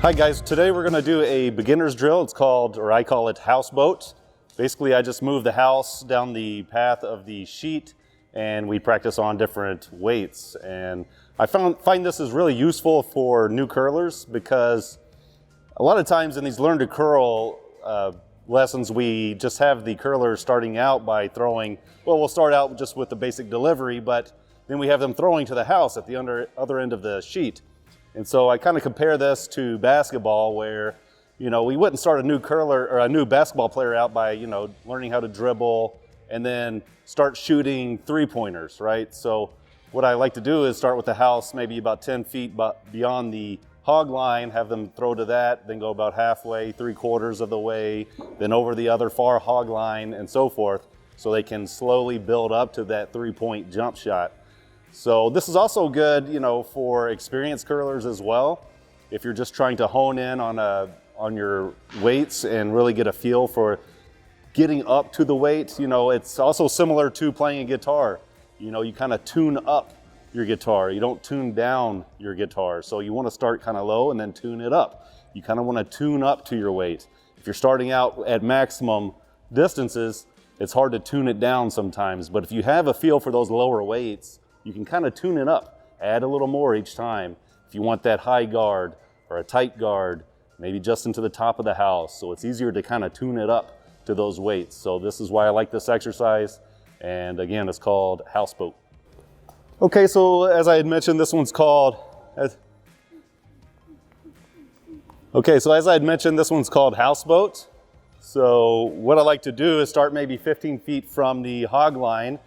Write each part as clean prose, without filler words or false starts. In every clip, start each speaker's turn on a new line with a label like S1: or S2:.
S1: Hi guys, today we're going to do a beginner's drill. It's called, or I call it, Houseboat. Basically I just move the house down the path of the sheet and we practice on different weights. And I find this is really useful for new curlers because a lot of times in these learn to curl lessons we just have the curler starting out by throwing, well, we'll start out just with the basic delivery, but then we have them throwing to the house at the other end of the sheet. And so I kind of compare this to basketball where, we wouldn't start a new curler or a new basketball player out by, learning how to dribble and then start shooting three-pointers, right? So what I like to do is start with the house maybe about 10 feet beyond the hog line, have them throw to that, then go about halfway, 3/4 of the way, then over the other far hog line and so forth, so they can slowly build up to that three-point jump shot. So this is also good, for experienced curlers as well. If you're just trying to hone in on your weights and really get a feel for getting up to the weight, it's also similar to playing a guitar. You kind of tune up your guitar. You don't tune down your guitar. So you want to start kind of low and then tune it up. You kind of want to tune up to your weight. If you're starting out at maximum distances, it's hard to tune it down sometimes. But if you have a feel for those lower weights, you can kind of tune it up, add a little more each time. If you want that high guard or a tight guard, maybe just into the top of the house. So it's easier to kind of tune it up to those weights. So this is why I like this exercise. And again, it's called Houseboat. Okay, so as I had mentioned, this one's called, Houseboat. So what I like to do is start maybe 15 feet from the hog line.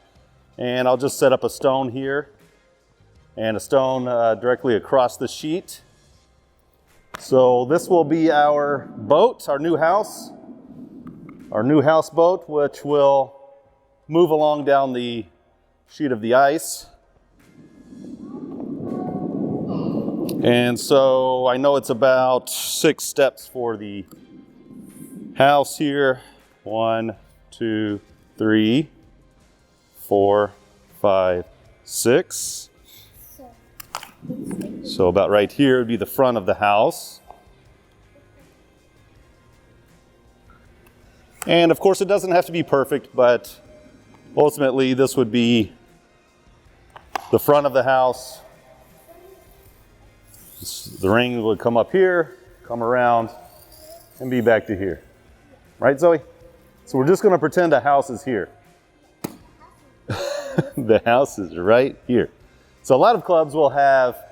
S1: And I'll just set up a stone here and a stone directly across the sheet. So this will be our boat, our new houseboat, which will move along down the sheet of the ice. And so I know it's about 6 steps for the house here. 1, 2, 3. 4, 5, 6. So about right here would be the front of the house. And of course it doesn't have to be perfect, but ultimately this would be the front of the house. The ring would come up here, come around, and be back to here. Right, Zoe? So we're just going to pretend a house is here. The house is right here. So a lot of clubs will have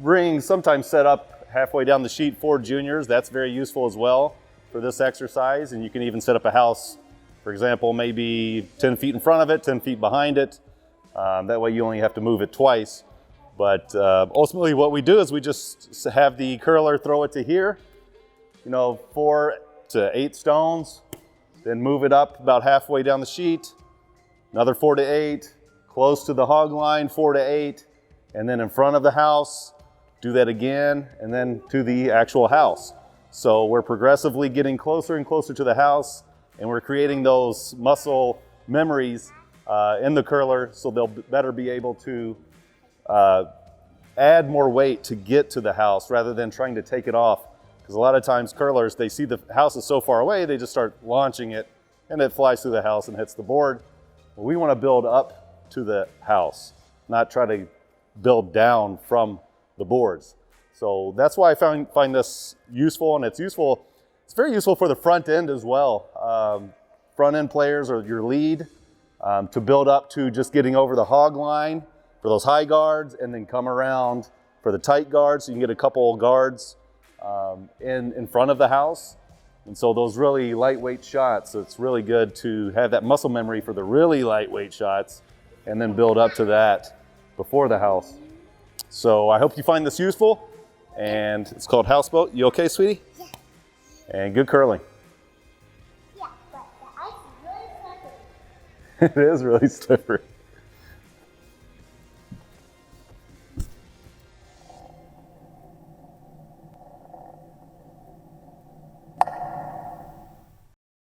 S1: rings sometimes set up halfway down the sheet for juniors. That's very useful as well for this exercise. And you can even set up a house, for example, maybe 10 feet in front of it, 10 feet behind it. That way you only have to move it twice. But ultimately what we do is we just have the curler throw it to here, 4 to 8 stones, then move it up about halfway down the sheet. Another 4 to 8, close to the hog line, 4 to 8, and then in front of the house, do that again, and then to the actual house. So we're progressively getting closer and closer to the house, and we're creating those muscle memories in the curler so they'll better be able to add more weight to get to the house rather than trying to take it off. Because a lot of times curlers, they see the house is so far away, they just start launching it, and it flies through the house and hits the board. Well, we want to build up to the house, not try to build down from the boards. So that's why I find this useful, and it's very useful for the front end as well. Front end players or your lead to build up to just getting over the hog line for those high guards and then come around for the tight guards. So you can get a couple guards in front of the house. And so those really lightweight shots, it's really good to have that muscle memory for the really lightweight shots and then build up to that before the house. So I hope you find this useful, and it's called Houseboat. You okay, sweetie?
S2: Yeah.
S1: And good curling.
S2: Yeah, but the ice is really slippery.
S1: It is really slippery.